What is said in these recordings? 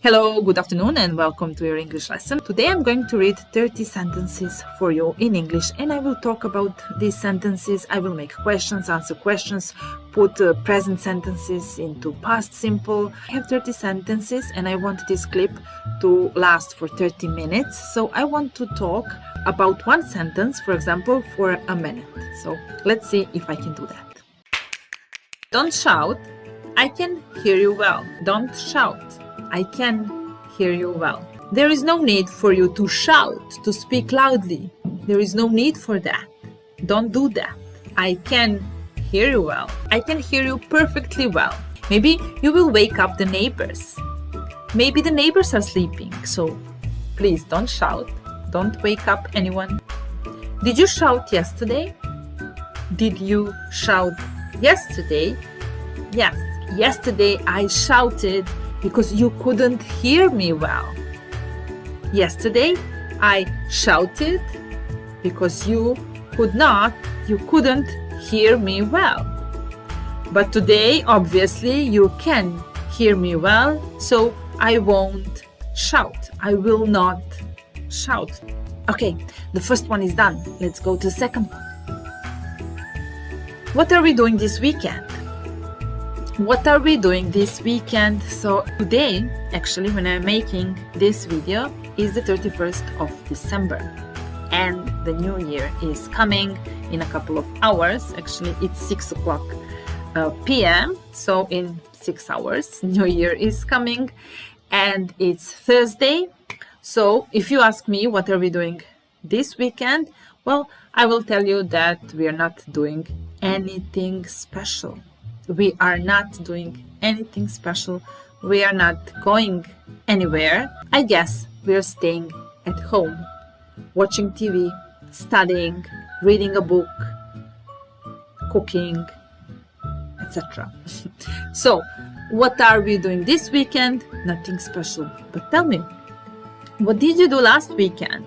Hello, good afternoon, and welcome to your English lesson. Today I'm going to read 30 sentences for you in English, and I will talk about these sentences. I will make questions, answer questions, put present sentences into past simple. I have 30 sentences, and I want this clip to last for 30 minutes. So I want to talk about one sentence, for example, for a minute. So let's see if I can do that. Don't shout. I can hear you well. Don't shout. I can hear you well. There is no need for you to shout, to speak loudly. There is no need for that. Don't do that. I can hear you well. I can hear you perfectly well. Maybe you will wake up the neighbors. Maybe the neighbors are sleeping, so please don't shout. Don't wake up anyone. Did you shout yesterday? Did you shout yesterday? Yes, yesterday I shouted because you couldn't hear me well. Yesterday, I shouted because you couldn't hear me well. But today, obviously, you can hear me well, so I won't shout. I will not shout. Okay, the first one is done. Let's go to the second one. What are we doing this weekend? What are we doing this weekend? So today, actually, when I'm making this video, is the 31st of December. And the new year is coming in a couple of hours. Actually, it's 6 o'clock p.m. So in 6 hours, new year is coming. And it's Thursday. So if you ask me, what are we doing this weekend? Well, I will tell you that we are not doing anything special. We are not doing anything special. We are not going anywhere. I guess we are staying at home, watching TV, studying, reading a book, cooking, etc. So, what are we doing this weekend? Nothing special. But tell me, what did you do last weekend?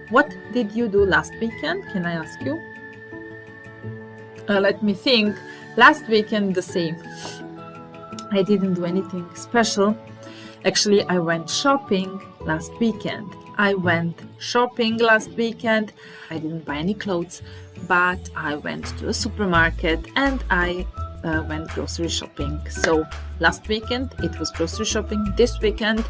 What did you do last weekend? Can I ask you? Let me think. Last weekend, the same. I didn't do anything special. Actually, I went shopping last weekend. I didn't buy any clothes, but I went to a supermarket and I went grocery shopping. So last weekend, it was grocery shopping. This weekend,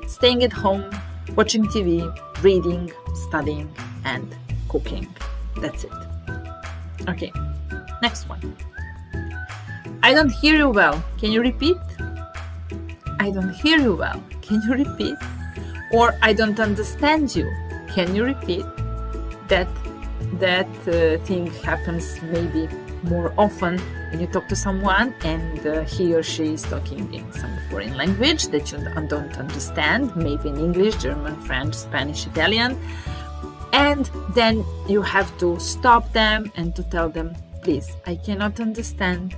staying at home, watching TV, reading, studying, and cooking. That's it. Okay, next one. I don't hear you well. Can you repeat? I don't hear you well. Can you repeat? Or I don't understand you. Can you repeat? That thing happens maybe more often when you talk to someone and he or she is talking in some foreign language that you don't understand, maybe in English, German, French, Spanish, Italian. And then you have to stop them and to tell them, please, I cannot understand.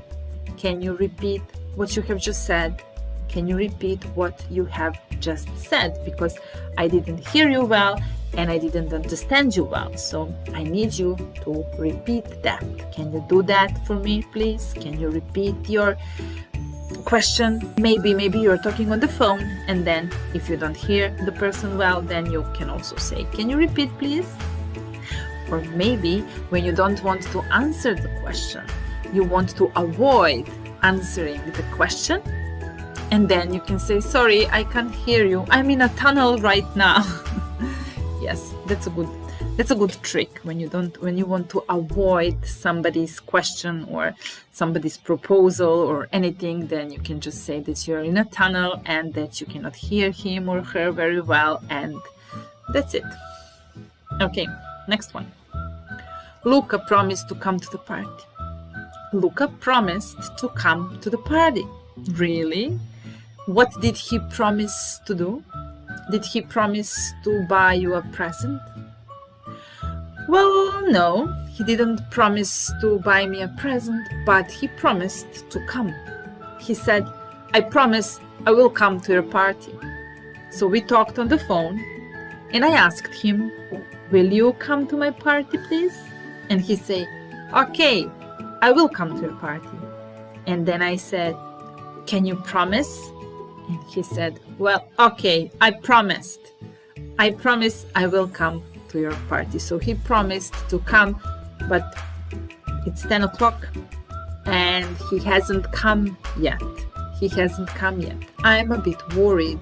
Can you repeat what you have just said? Can you repeat what you have just said? Because I didn't hear you well and I didn't understand you well. So I need you to repeat that. Can you do that for me, please? Can you repeat your question? Maybe you're talking on the phone and then if you don't hear the person well, then you can also say, can you repeat, please? Or maybe when you don't want to answer the question, you want to avoid answering the question, and then you can say, sorry, I can't hear you. I'm in a tunnel right now. Yes, that's a good trick when you want to avoid somebody's question or somebody's proposal or anything, then you can just say that you're in a tunnel and that you cannot hear him or her very well, and that's it. Okay, next one. Luca promised to come to the party. Luca promised to come to the party. Really? What did he promise to do? Did he promise to buy you a present? Well, no, he didn't promise to buy me a present, but he promised to come. He said, I promise I will come to your party. So we talked on the phone and I asked him, will you come to my party, please? And he said, okay, I will come to your party. And then I said, can you promise? And he said, Well, okay, I promised. I promise I will come to your party. So he promised to come, but it's 10 o'clock and he hasn't come yet. I'm a bit worried.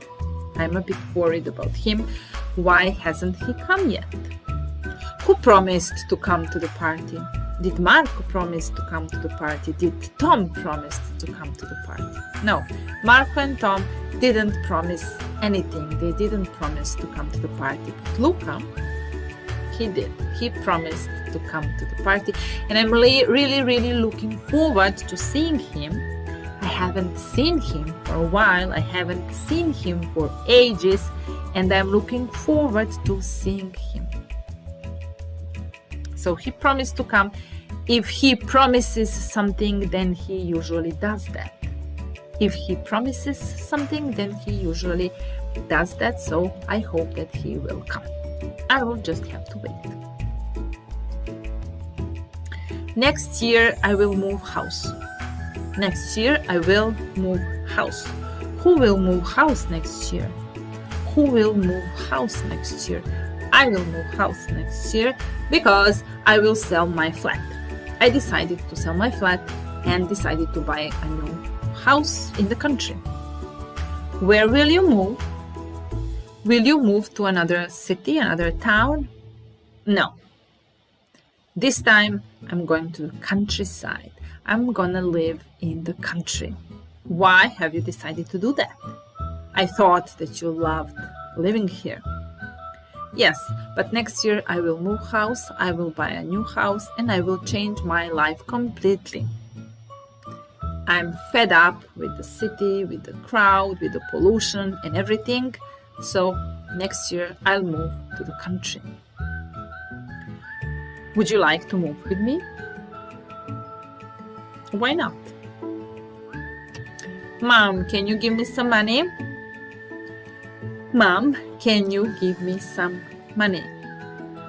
About him. Why hasn't he come yet? Who promised to come to the party? Did Marco promise to come to the party? Did Tom promise to come to the party? No, Marco and Tom didn't promise anything. They didn't promise to come to the party. But Luca, he did. He promised to come to the party. And I'm really looking forward to seeing him. I haven't seen him for a while. I haven't seen him for ages. And I'm looking forward to seeing him. So he promised to come. If he promises something, then he usually does that. So I hope that he will come. I will just have to wait. Next year, I will move house. Who will move house next year? I will move house next year because I will sell my flat. I decided to sell my flat and decided to buy a new house in the country. Where will you move? Will you move to another city, another town? No. This time I'm going to the countryside. I'm gonna live in the country. Why have you decided to do that? I thought that you loved living here. Yes, but next year I will move house, I will buy a new house, and I will change my life completely. I'm fed up with the city, with the crowd, with the pollution and everything. So next year I'll move to the country. Would you like to move with me? Why not? Mom, can you give me some money? Mom, can you give me some money?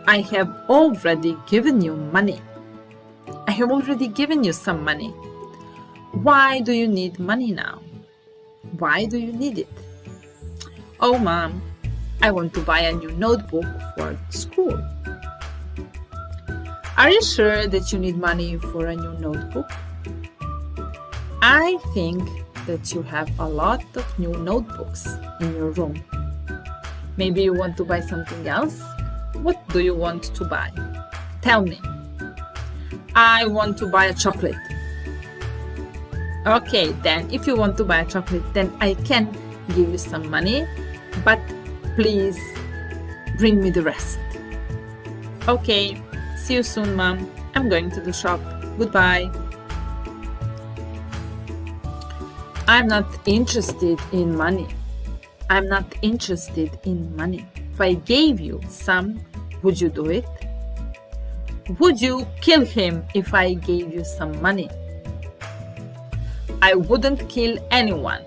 I have already given you money. I have already given you some money. Why do you need money now? Why do you need it? Oh, Mom, I want to buy a new notebook for school. Are you sure that you need money for a new notebook? I think that you have a lot of new notebooks in your room. Maybe you want to buy something else? What do you want to buy? Tell me. I want to buy a chocolate. Okay, then if you want to buy a chocolate, then I can give you some money, but please bring me the rest. Okay, see you soon, Mom. I'm going to the shop. Goodbye. I'm not interested in money. If I gave you some, would you do it? Would you kill him if I gave you some money? I wouldn't kill anyone.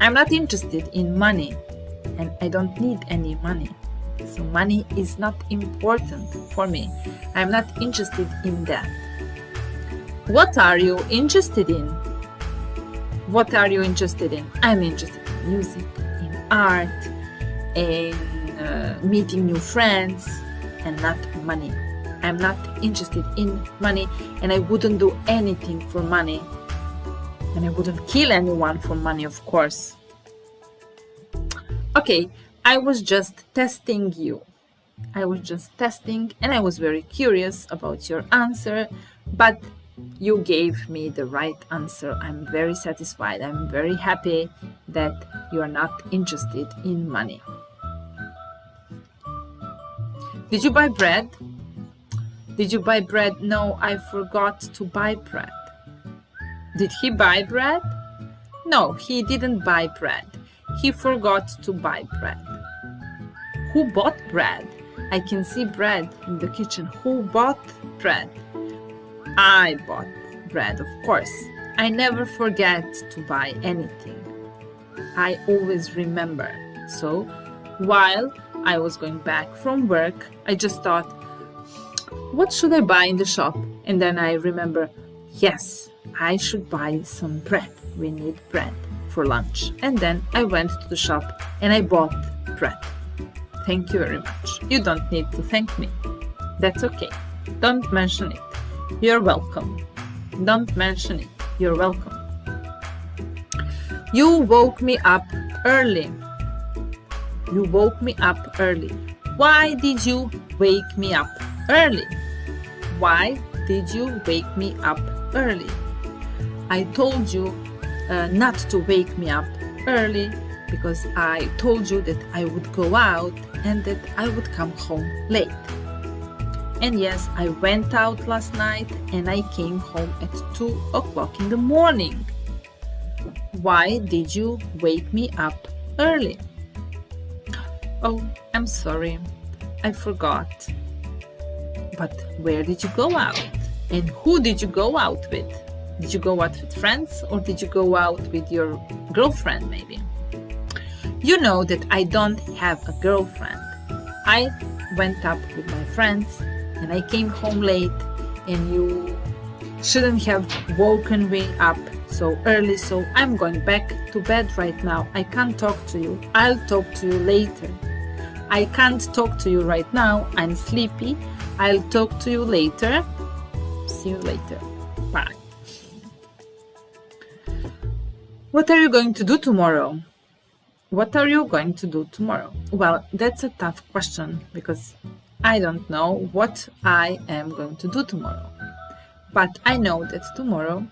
I'm not interested in money, and I don't need any money. So money is not important for me. I'm not interested in that. What are you interested in? I'm interested in music, in art, in meeting new friends, and not money. I'm not interested in money, and I wouldn't do anything for money. And I wouldn't kill anyone for money, of course. Okay, I was just testing you. And I was very curious about your answer, but you gave me the right answer. I'm very satisfied. I'm very happy that you are not interested in money. Did you buy bread? No, I forgot to buy bread. Did he buy bread? No, he didn't buy bread. He forgot to buy bread. Who bought bread? I can see bread in the kitchen. Who bought bread? I bought bread, of course. I never forget to buy anything. I always remember. So, while I was going back from work, I just thought, what should I buy in the shop? And then I remember, yes, I should buy some bread. We need bread for lunch. And then I went to the shop and I bought bread. Thank you very much. You don't need to thank me. That's okay. Don't mention it. You're welcome. Don't mention it. You're welcome. You woke me up early. You woke me up early. Why did you wake me up early? Why did you wake me up early? I told you not to wake me up early because I told you that I would go out and that I would come home late. And yes, I went out last night and I came home at 2 o'clock in the morning. Why did you wake me up early? Oh, I'm sorry. I forgot. But where did you go out? And who did you go out with? Did you go out with friends or did you go out with your girlfriend maybe? You know that I don't have a girlfriend. I went up with my friends and I came home late, and you shouldn't have woken me up so early, so I'm going back to bed right now. I can't talk to you. I'll talk to you later. I can't talk to you right now. I'm sleepy. I'll talk to you later. See you later. Bye. What are you going to do tomorrow? What are you going to do tomorrow? Well, that's a tough question because I don't know what I am going to do tomorrow. But I know that tomorrow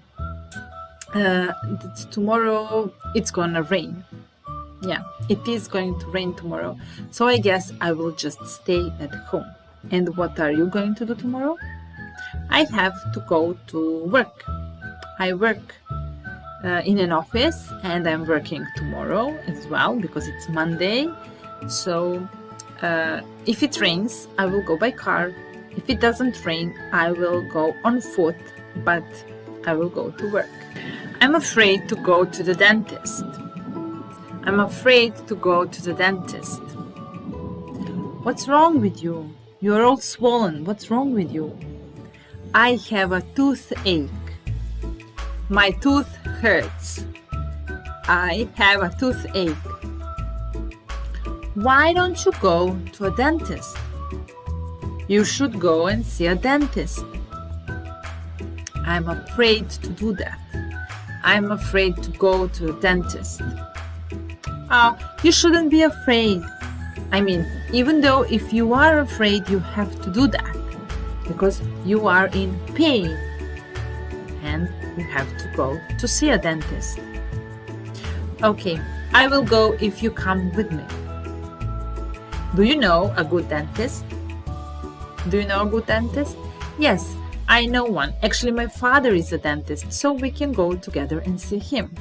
it's gonna rain. Yeah, it is going to rain tomorrow. So I guess I will just stay at home. And what are you going to do tomorrow? I have to go to work. I work in an office and I'm working tomorrow as well because it's Monday. So if it rains, I will go by car. If it doesn't rain, I will go on foot, but I will go to work. I'm afraid to go to the dentist. I'm afraid to go to the dentist. What's wrong with you? You're all swollen. What's wrong with you? I have a toothache. My tooth hurts. I have a toothache. Why don't you go to a dentist? You should go and see a dentist. I'm afraid to do that. I'm afraid to go to a dentist. You shouldn't be afraid. I mean, even though if you are afraid, you have to do that because you are in pain and you have to go to see a dentist. Okay, I will go if you come with me. Do you know a good dentist? Do you know a good dentist? Yes, I know one. Actually, my father is a dentist, so we can go together and see him.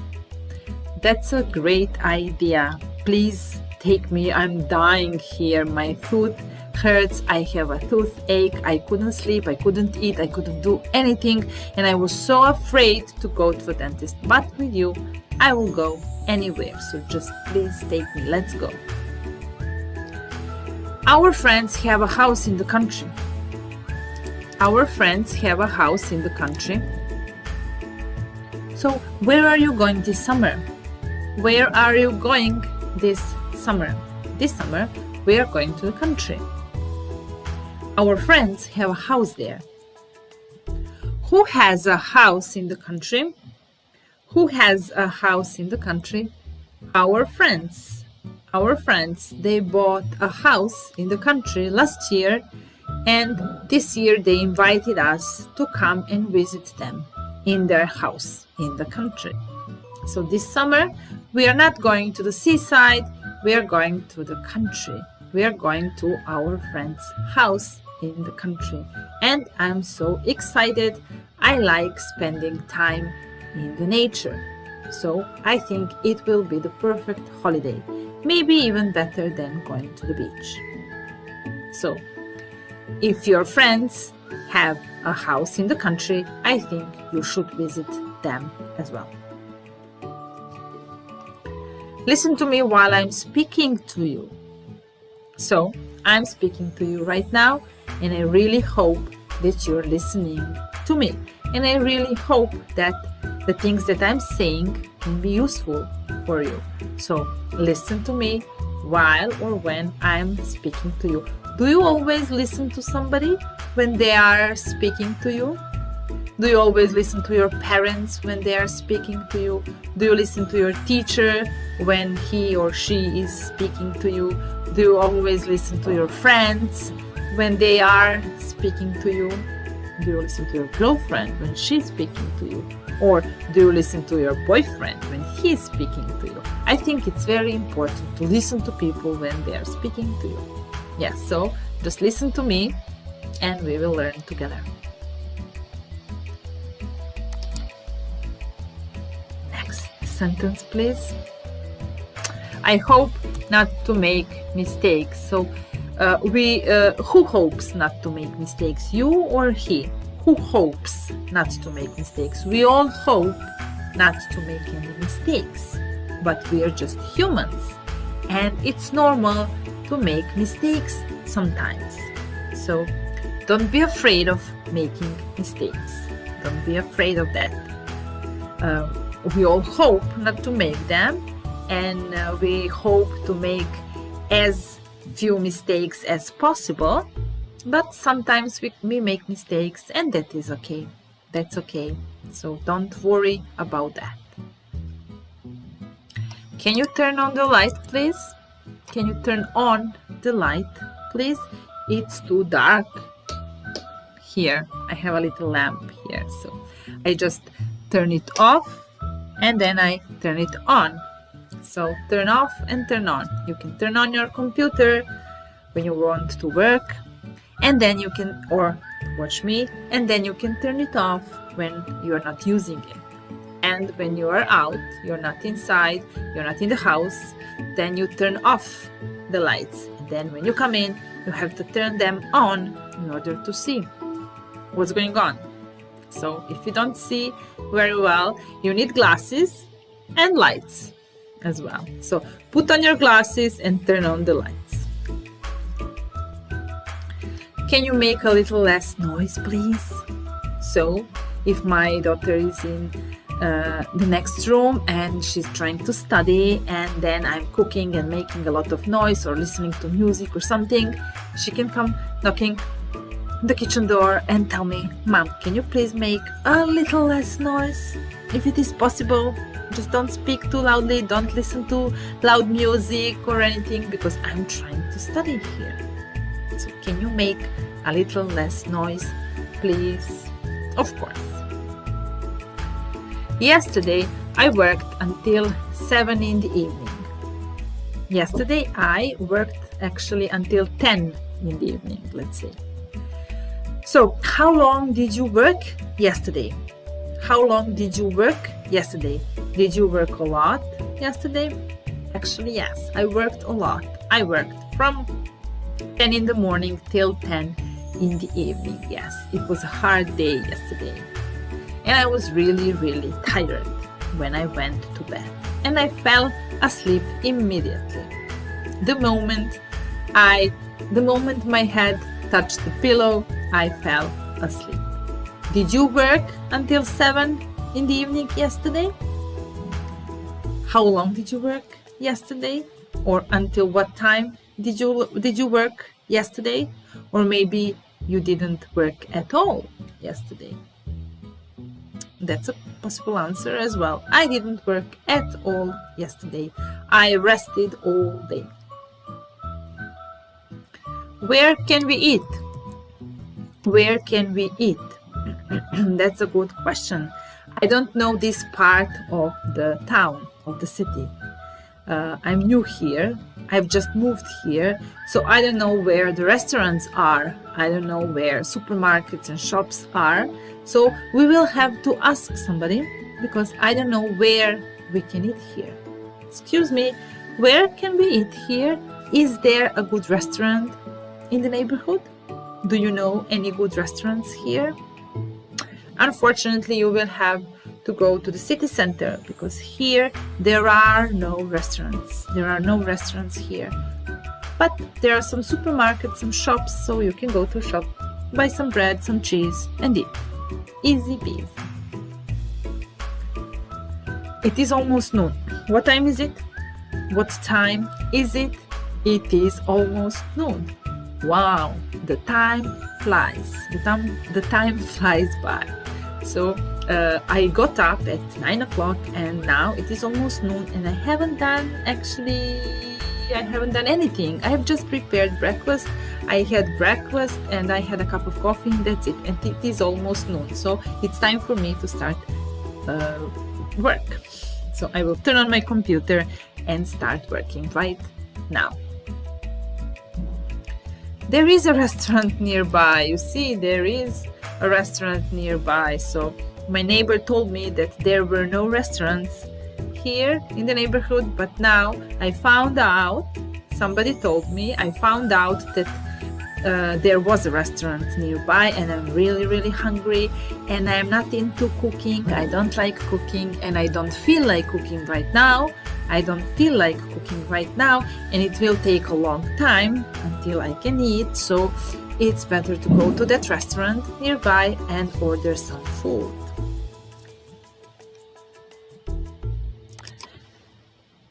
That's a great idea. Please take me. I'm dying here. My tooth hurts. I have a toothache. I couldn't sleep. I couldn't eat. I couldn't do anything. And I was so afraid to go to the dentist. But with you, I will go anywhere. So just please take me. Let's go. Our friends have a house in the country. Our friends have a house in the country. So where are you going this summer? Where are you going this summer? This summer we are going to the country. Our friends have a house there. Who has a house in the country? Who has a house in the country? Our friends. Our friends, they bought a house in the country last year, and this year they invited us to come and visit them in their house in the country. So this summer, we are not going to the seaside, we are going to the country. We are going to our friend's house in the country. And I'm so excited. I like spending time in the nature. So I think it will be the perfect holiday. Maybe even better than going to the beach. So, if your friends have a house in the country, I think you should visit them as well. Listen to me while I'm speaking to you. So, I'm speaking to you right now, and I really hope that you're listening to me. And I really hope that the things that I'm saying can be useful for you. So listen to me while or when I'm speaking to you. Do you always listen to somebody when they are speaking to you? Do you always listen to your parents when they are speaking to you? Do you listen to your teacher when he or she is speaking to you? Do you always listen to your friends when they are speaking to you? Do you listen to your girlfriend when she's speaking to you? Or do you listen to your boyfriend when he's speaking to you? I think it's very important to listen to people when they are speaking to you. Yes, so just listen to me and we will learn together. Next sentence, please. I hope not to make mistakes. So who hopes not to make mistakes? You or he? Who hopes not to make mistakes? We all hope not to make any mistakes, but we are just humans, and it's normal to make mistakes sometimes. So don't be afraid of making mistakes. Don't be afraid of that. We all hope not to make them, and we hope to make as few mistakes as possible, but sometimes we make mistakes, and that is okay. That's okay. So don't worry about that. Can you turn on the light, please? Can you turn on the light, please? It's too dark here. I have a little lamp here, so I just turn it off and then I turn it on. So turn off and turn on. You can turn on your computer when you want to work, and then you can, or watch me, and then you can turn it off when you are not using it. And when you are out, you're not inside, you're not in the house, then you turn off the lights. And then when you come in, you have to turn them on in order to see what's going on. So if you don't see very well, you need glasses and lights as well. So put on your glasses and turn on the lights. Can you make a little less noise, please? So if my daughter is in the next room and she's trying to study, and then I'm cooking and making a lot of noise or listening to music or something, she can come knocking the kitchen door and tell me, Mom, can you please make a little less noise? If it is possible, just don't speak too loudly, don't listen to loud music or anything, because I'm trying to study here. So can you make a little less noise, please? Of course. Yesterday, I worked until 7 in the evening. Yesterday, I worked actually until 10 in the evening, let's say. So, how long did you work yesterday? How long did you work yesterday? Did you work a lot yesterday? Actually, yes, I worked a lot. I worked from 10 in the morning till 10 in the evening. Yes, it was a hard day yesterday. And I was really, really tired when I went to bed. And I fell asleep immediately. The moment my head touched the pillow, I fell asleep. Did you work until 7 in the evening yesterday? How long did you work yesterday? Or until what time did you work yesterday? Or maybe you didn't work at all yesterday. That's a possible answer as well. I didn't work at all yesterday. I rested all day. Where can we eat? Where can we eat? That's a good question. I don't know this part of the town, of the city. I'm new here. I've just moved here, so I don't know where the restaurants are. I don't know where supermarkets and shops are. So we will have to ask somebody, because I don't know where we can eat here. Excuse me, where can we eat here? Is there a good restaurant in the neighborhood? Do you know any good restaurants here? Unfortunately, you will have to go to the city center, because here there are no restaurants. There are no restaurants here. But there are some supermarkets, some shops, so you can go to a shop, buy some bread, some cheese, and eat. Easy peasy. It is almost noon. What time is it? What time is it? It is almost noon. Wow, the time flies. The time flies by. So I got up at 9 o'clock and now it is almost noon and I haven't done anything. I have just prepared breakfast. I had breakfast and I had a cup of coffee and that's it. And it is almost noon. So it's time for me to start work. So I will turn on my computer and start working right now. There is a restaurant nearby. You see, there is a restaurant nearby. So my neighbor told me that there were no restaurants here in the neighborhood, but now somebody told me, I found out that there was a restaurant nearby and I'm really hungry and I'm not into cooking. I don't like cooking and I don't feel like cooking right now. And it will take a long time until I can eat, so it's better to go to that restaurant nearby and order some food.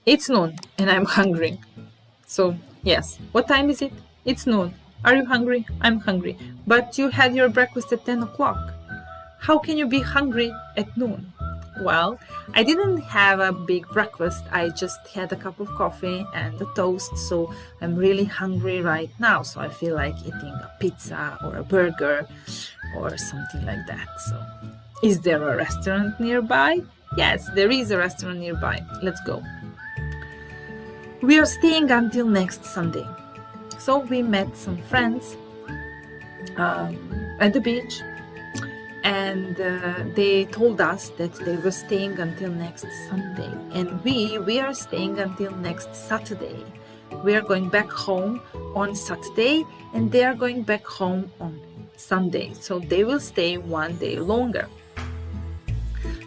It's noon and I'm hungry. So yes, what time is it? It's noon. Are you hungry? I'm hungry. But you had your breakfast at 10 o'clock. How can you be hungry at noon? Well, I didn't have a big breakfast. I just had a cup of coffee and a toast. So I'm really hungry right now. So I feel like eating a pizza or a burger or something like that. So is there a restaurant nearby? Yes, there is a restaurant nearby. Let's go. We are staying until next Sunday. So we met some friends at the beach and they told us that they were staying until next Sunday and we are staying until next Saturday. We are going back home on Saturday and they are going back home on Sunday. So they will stay one day longer.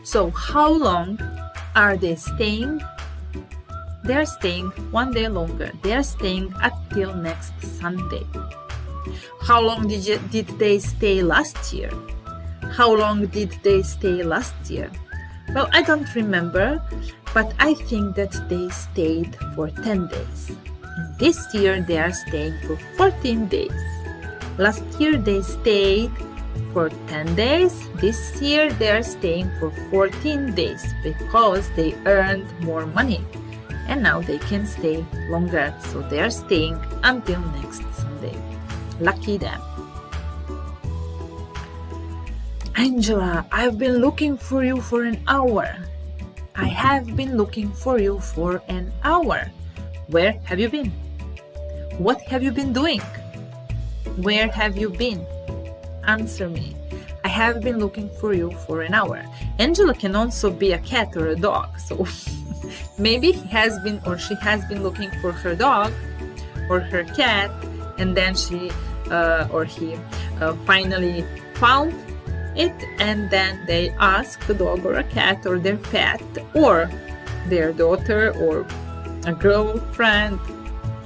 So how long are they staying? They're staying one day longer. They're staying until next Sunday. How long did they stay last year? How long did they stay last year? Well, I don't remember, but I think that they stayed for 10 days. And this year they are staying for 14 days. Last year they stayed for 10 days. This year they are staying for 14 days because they earned more money. And now they can stay longer, so they are staying until next Sunday. Lucky them. Angela, I've been looking for you for an hour. I have been looking for you for an hour. Where have you been? What have you been doing? Where have you been? Answer me. I have been looking for you for an hour. Angela can also be a cat or a dog, so maybe he has been or she has been looking for her dog or her cat, and then she or he finally found it, and then they ask the dog or a cat or their pet or their daughter or a girlfriend.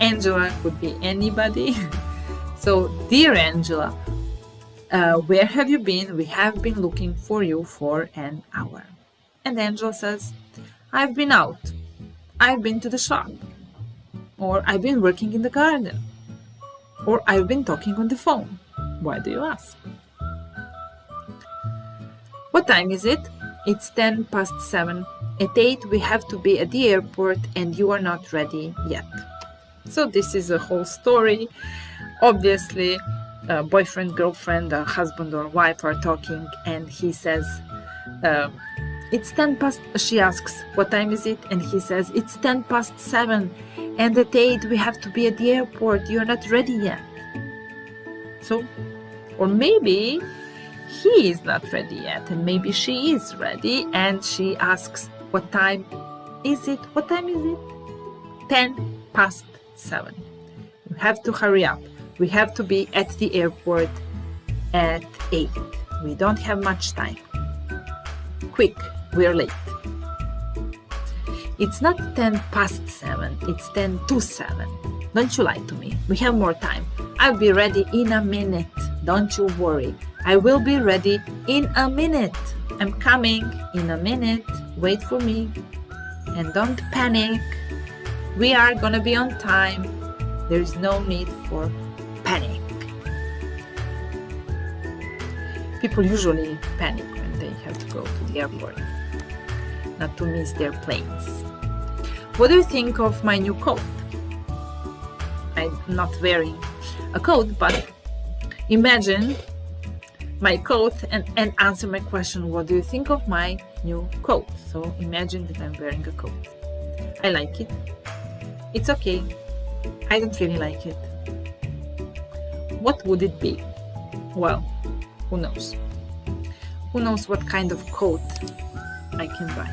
Angela could be anybody. So, dear Angela, where have you been? We have been looking for you for an hour. And Angela says, I've been out. I've been to the shop. Or I've been working in the garden. Or I've been talking on the phone. Why do you ask? What time is it? It's 7:10. At 8 we have to be at the airport and you are not ready yet. So this is a whole story. Obviously, boyfriend, girlfriend, husband or wife are talking and he says, it's 10 past, she asks, what time is it? And he says, it's 7:10 and at 8 we have to be at the airport. You're not ready yet. So, or maybe he is not ready yet and maybe she is ready and she asks, what time is it? What time is it? 7:10. You have to hurry up. We have to be at the airport at 8. We don't have much time. Quick, we're late. It's not 7:10, it's 7:10. Don't you lie to me. We have more time. I'll be ready in a minute. Don't you worry. I will be ready in a minute. I'm coming in a minute. wait for me and don't panic. We are gonna be on time. There is no need for panic. People usually panic when they have to go to the airport, not to miss their planes. What do you think of my new coat? I'm not wearing a coat, but imagine my coat and answer my question, what do you think of my new coat? So imagine that I'm wearing a coat. I like it. It's okay. I don't really like it. What would it be? Well, who knows? Who knows what kind of coat I can buy?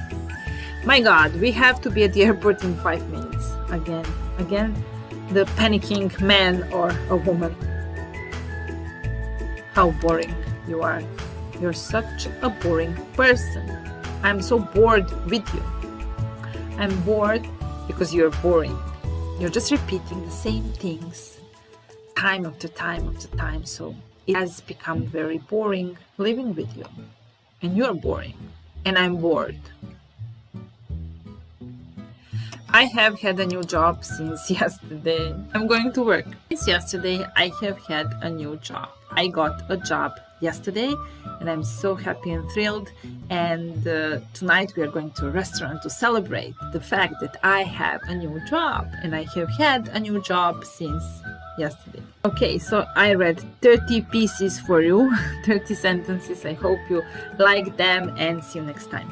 My God, we have to be at the airport in 5 minutes. Again, the panicking man or a woman. How boring you are. You're such a boring person. I'm so bored with you. I'm bored because you're boring. You're just repeating the same things time after time after time. So it has become very boring living with you. And you're boring. And I'm bored. I have had a new job since yesterday. I'm going to work. Since yesterday, I have had a new job. I got a job yesterday and I'm so happy and thrilled. And tonight we are going to a restaurant to celebrate the fact that I have a new job. And I have had a new job since yesterday. Okay, so I read 30 pieces for you, 30 sentences. I hope you like them and see you next time.